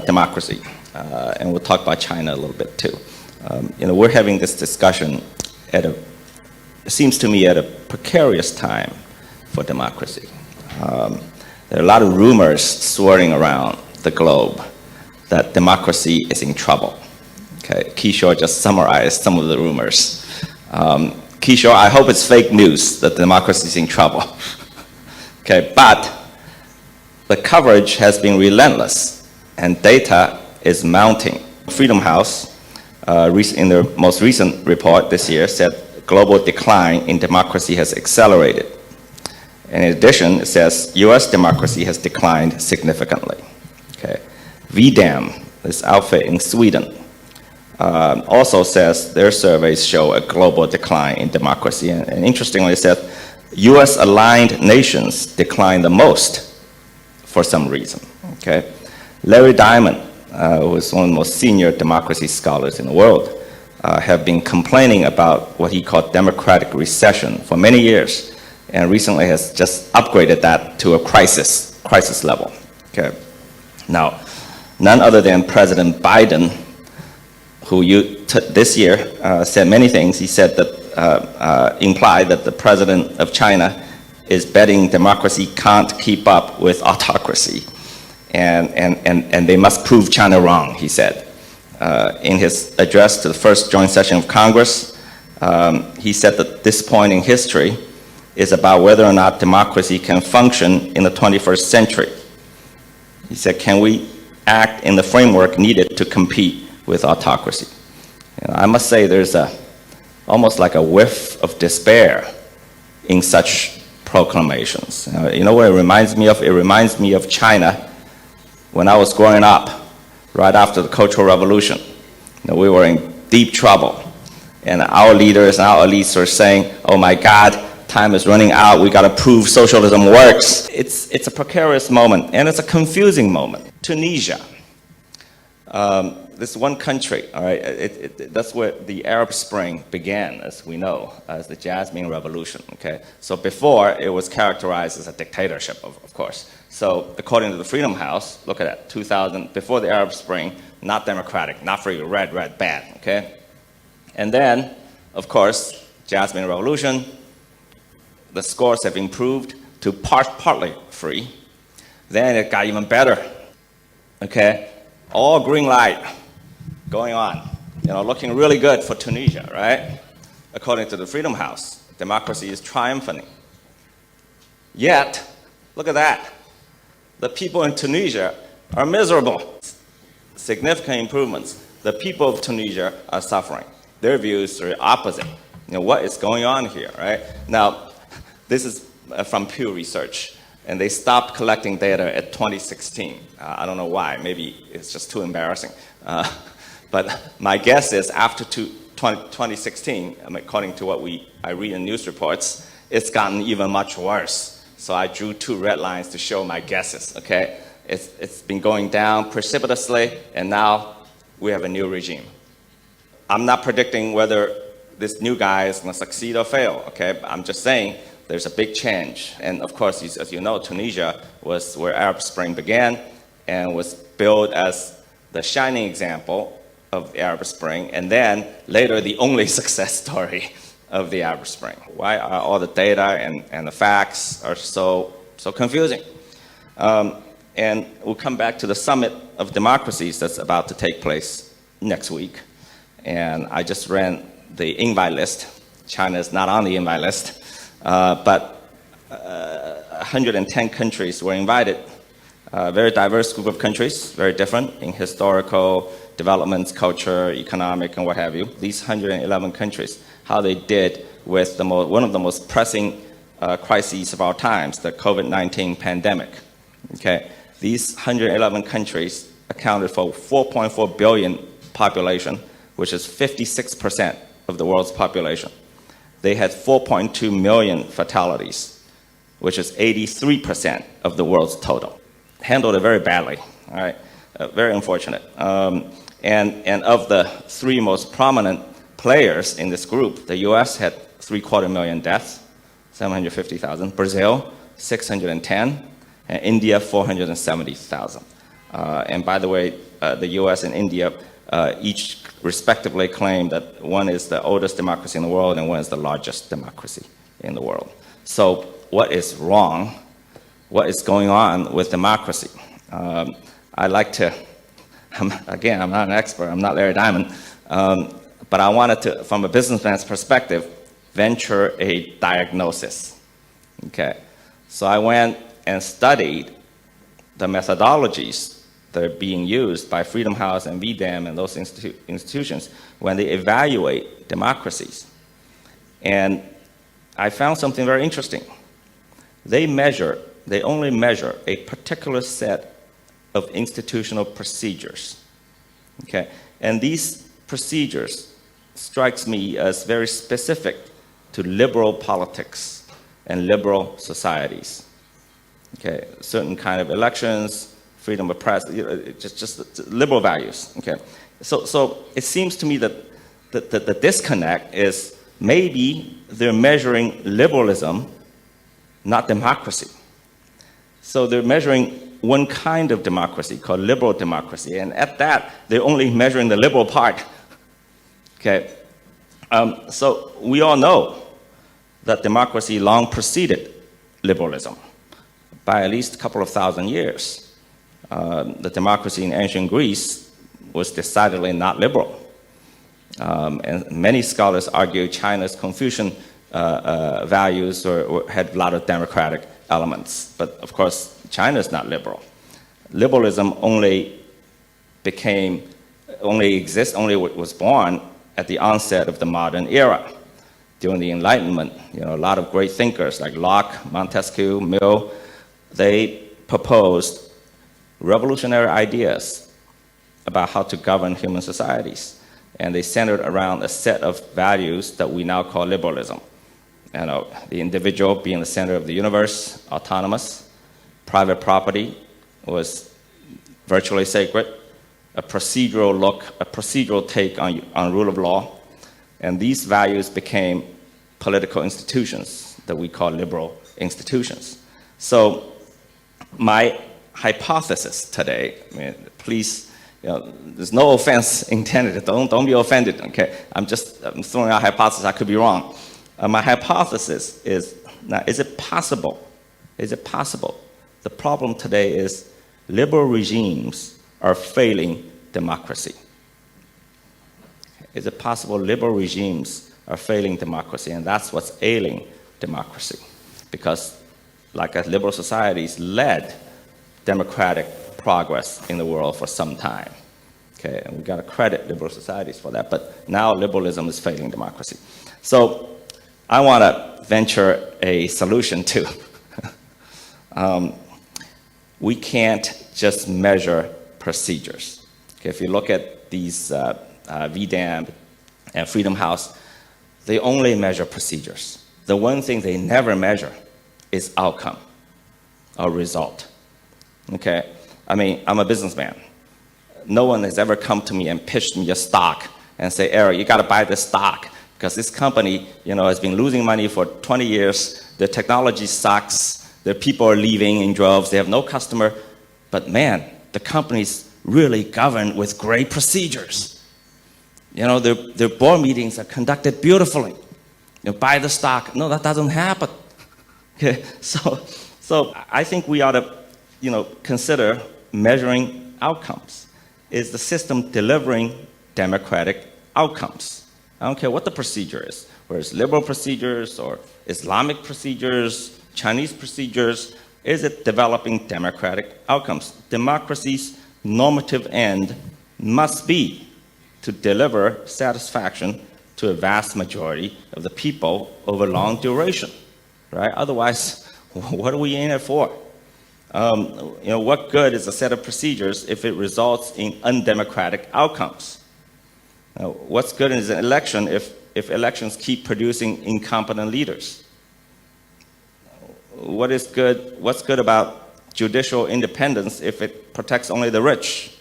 democracy, and we'll talk about China a little bit too. We're having this discussion it seems to me, at a precarious time for democracy. There are a lot of rumors swirling around the globe that democracy is in trouble. Okay, Kishore just summarized some of the rumors. Kishore, I hope it's fake news that democracy is in trouble. Okay, but the coverage has been relentless, and data is mounting. Freedom House, in their most recent report this year, said global decline in democracy has accelerated. And in addition, it says US democracy has declined significantly. Okay. VDAM, this outfit in Sweden, also says their surveys show a global decline in democracy. And interestingly, it said US-aligned nations decline the most for some reason. Okay. Larry Diamond, who is one of the most senior democracy scholars in the world, have been complaining about what he called democratic recession for many years, and recently has just upgraded that to a crisis level. Okay. Now, none other than President Biden, who this year said many things. He said that, implied that the president of China is betting democracy can't keep up with autocracy, and they must prove China wrong, he said. In his address to the first joint session of Congress, he said that this point in history is about whether or not democracy can function in the 21st century. He said, can we act in the framework needed to compete with autocracy? I must say there's almost like a whiff of despair in such proclamations. You know what it reminds me of? It reminds me of China when I was growing up, right after the Cultural Revolution. We were in deep trouble, and our leaders and our elites were saying, oh my God, time is running out, we got to prove socialism works. It's a precarious moment, and it's a confusing moment. Tunisia, this one country, all right, that's where the Arab Spring began, as we know, as the Jasmine Revolution, okay? So before, it was characterized as a dictatorship, of course. So according to the Freedom House, look at that, 2000, before the Arab Spring, not democratic, not free, red, bad, okay? And then, of course, Jasmine Revolution, the scores have improved to partly free. Then it got even better, okay? All green light going on, looking really good for Tunisia, right? According to the Freedom House, democracy is triumphing. Yet, look at that. The people in Tunisia are miserable. Significant improvements. The people of Tunisia are suffering. Their views are opposite. What is going on here, right? Now, this is from Pew Research, and they stopped collecting data at 2016. I don't know why. Maybe it's just too embarrassing. But my guess is after 2016, according to what I read in news reports, it's gotten even much worse. So I drew two red lines to show my guesses, okay? It's been going down precipitously, and now we have a new regime. I'm not predicting whether this new guy is going to succeed or fail, okay? I'm just saying there's a big change. And of course, as you know, Tunisia was where Arab Spring began and was billed as the shining example of the Arab Spring, and then later the only success story of the Arab Spring. Why are all the data and the facts are so confusing? And we'll come back to the Summit of Democracies that's about to take place next week. And I just ran the invite list. China is not on the invite list, but 110 countries were invited. A very diverse group of countries, very different in historical developments, culture, economic, and what have you. These 111 countries, how they did with one of the most pressing crises of our times, the COVID-19 pandemic. Okay, these 111 countries accounted for 4.4 billion population, which is 56% of the world's population. They had 4.2 million fatalities, which is 83% of the world's total. Handled it very badly, all right? Very unfortunate. And of the three most prominent players in this group, the US had 750,000 deaths, 750,000. Brazil, 610, and India, 470,000. And by the way, the US and India each respectively claim that one is the oldest democracy in the world and one is the largest democracy in the world. So what is wrong? What is going on with democracy? I like to, again, I'm not an expert, I'm not Larry Diamond, but I wanted to, from a businessman's perspective, venture a diagnosis. Okay, so I went and studied the methodologies that are being used by Freedom House and VDAM and those institutions when they evaluate democracies. And I found something very interesting. They only measure a particular set of institutional procedures. Okay, and these procedures strikes me as very specific to liberal politics and liberal societies. Okay, certain kind of elections, freedom of press, just liberal values. Okay, so it seems to me that the disconnect is maybe they're measuring liberalism, not democracy. So they're measuring one kind of democracy called liberal democracy, and at that they're only measuring the liberal part. Okay, so we all know that democracy long preceded liberalism by at least a couple of thousand years. The democracy in ancient Greece was decidedly not liberal. And many scholars argue China's Confucian values had a lot of democratic elements. But of course, China is not liberal. Liberalism only was born at the onset of the modern era. During the Enlightenment, a lot of great thinkers like Locke, Montesquieu, Mill, they proposed revolutionary ideas about how to govern human societies. And they centered around a set of values that we now call liberalism. The individual being the center of the universe, autonomous, private property was virtually sacred, a procedural take on rule of law. And these values became political institutions that we call liberal institutions. So my hypothesis today, please, there's no offense intended. Don't be offended. Okay, I'm throwing out a hypothesis. I could be wrong. My hypothesis is now: is it possible? The problem today is liberal regimes are failing democracy. Is it possible liberal regimes are failing democracy, and that's what's ailing democracy? Because, like liberal societies led democratic progress in the world for some time. Okay, and we got to credit liberal societies for that, but now liberalism is failing democracy. So I want to venture a solution too. We can't just measure procedures. Okay, if you look at these VDAM and Freedom House, they only measure procedures. The one thing they never measure is outcome or result. Okay, I mean, I'm a businessman. No one has ever come to me and pitched me a stock and say, Eric, you got to buy this stock because this company, has been losing money for 20 years. The technology sucks. Their people are leaving in droves. They have no customer. But man, the company's really governed with great procedures. Their board meetings are conducted beautifully. Buy the stock. No, that doesn't happen. Okay, so I think we ought to, consider measuring outcomes. Is the system delivering democratic outcomes? I don't care what the procedure is, whether it's liberal procedures or Islamic procedures, Chinese procedures. Is it developing democratic outcomes? Democracy's normative end must be to deliver satisfaction to a vast majority of the people over long duration, right? Otherwise, what are we in it for? What good is a set of procedures if it results in undemocratic outcomes? What's good is an election if elections keep producing incompetent leaders? What's good about judicial independence if it protects only the rich?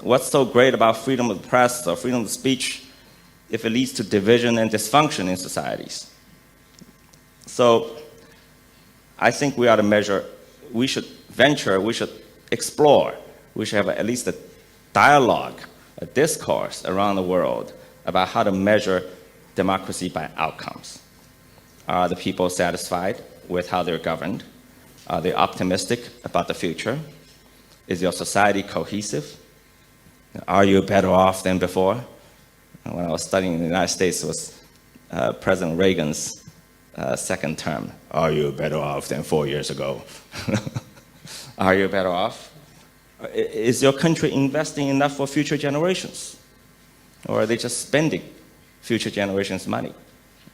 What's so great about freedom of the press or freedom of speech if it leads to division and dysfunction in societies? So I think we ought to measure, we should explore, we should have at least a dialogue, a discourse around the world about how to measure democracy by outcomes. Are the people satisfied with how they're governed? Are they optimistic about the future? Is your society cohesive? Are you better off than before? When I was studying in the United States, it was President Reagan's second term. Are you better off than 4 years ago? Are you better off? Is your country investing enough for future generations? Or are they just spending future generations' money?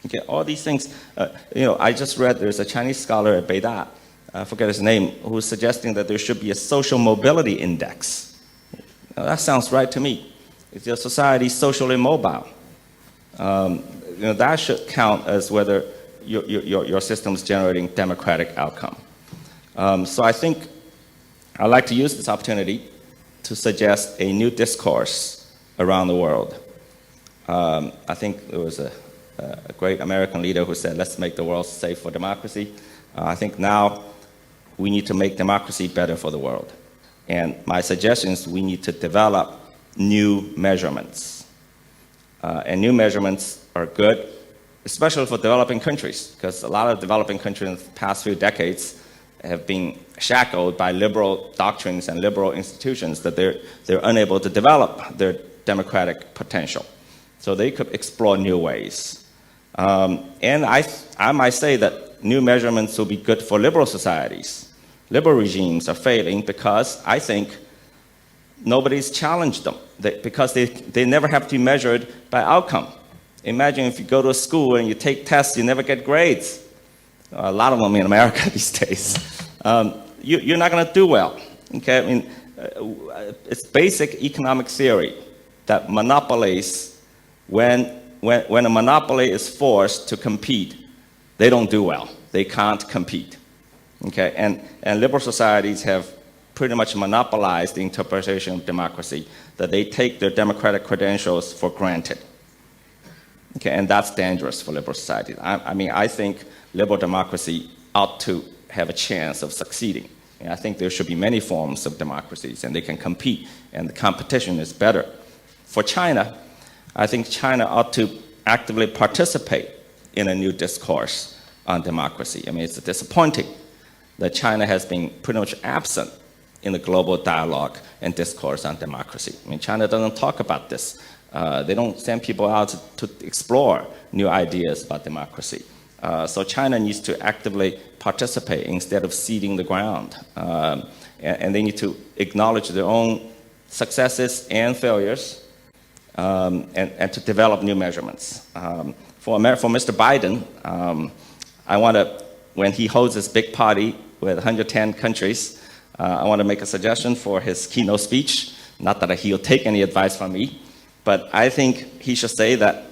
Okay, all these things, I just read there's a Chinese scholar at Beida, I forget his name, who's suggesting that there should be a social mobility index. Now, that sounds right to me. Is your society socially mobile? That should count as whether your system is generating democratic outcome. So I think I'd like to use this opportunity to suggest a new discourse around the world. I think there was a great American leader who said, let's make the world safe for democracy. I think now we need to make democracy better for the world. And my suggestion is we need to develop new measurements. And new measurements are good, especially for developing countries, because a lot of developing countries in the past few decades have been shackled by liberal doctrines and liberal institutions that they're unable to develop their democratic potential. So they could explore new ways. And I might say that new measurements will be good for liberal societies. Liberal regimes are failing because I think nobody's challenged them, because they never have to be measured by outcome. Imagine if you go to a school and you take tests, you never get grades. A lot of them in America these days. You're not going to do well. Okay, I mean, it's basic economic theory that monopolies, when a monopoly is forced to compete, they don't do well. They can't compete. Okay, and liberal societies have pretty much monopolized the interpretation of democracy, that they take their democratic credentials for granted. Okay, and that's dangerous for liberal societies. I think liberal democracy ought to have a chance of succeeding. And I think there should be many forms of democracies, and they can compete, and the competition is better. For China, I think China ought to actively participate in a new discourse on democracy. I mean, it's disappointing that China has been pretty much absent in the global dialogue and discourse on democracy. I mean, China doesn't talk about this. They don't send people out to explore new ideas about democracy. So China needs to actively participate instead of ceding the ground. And they need to acknowledge their own successes and failures, and to develop new measurements. For Mr. Biden, I want to, when he holds this big party with 110 countries, I want to make a suggestion for his keynote speech. Not that he'll take any advice from me, but I think he should say that,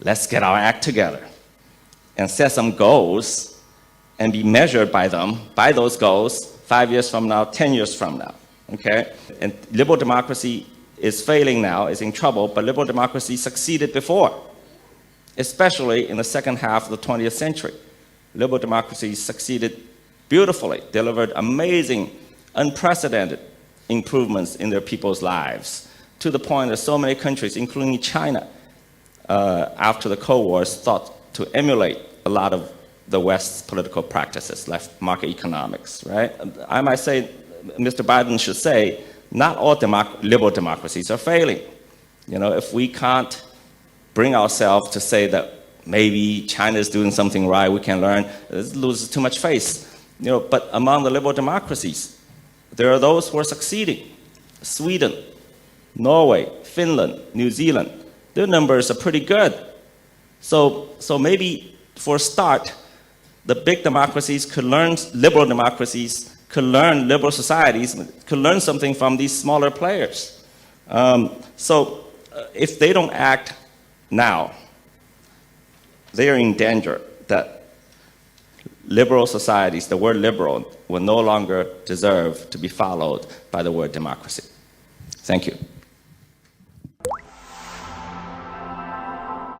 let's get our act together and set some goals and be measured by them, by those goals, 5 years from now, 10 years from now, okay? And liberal democracy is failing now, is in trouble, but liberal democracy succeeded before, especially in the second half of the 20th century. Liberal democracy succeeded beautifully, delivered amazing, unprecedented improvements in their people's lives, to the point that so many countries, including China, after the Cold War, thought to emulate a lot of the West's political practices, like market economics, right? I might say, Mr. Biden should say, not all liberal democracies are failing. If we can't bring ourselves to say that maybe China is doing something right, we can learn, it loses too much face. But among the liberal democracies, there are those who are succeeding. Sweden, Norway, Finland, New Zealand, their numbers are pretty good. So maybe for a start, the big democracies could learn, liberal democracies could learn, liberal societies could learn something from these smaller players. So if they don't act now, they are in danger that liberal societies, the word liberal, will no longer deserve to be followed by the word democracy. Thank you.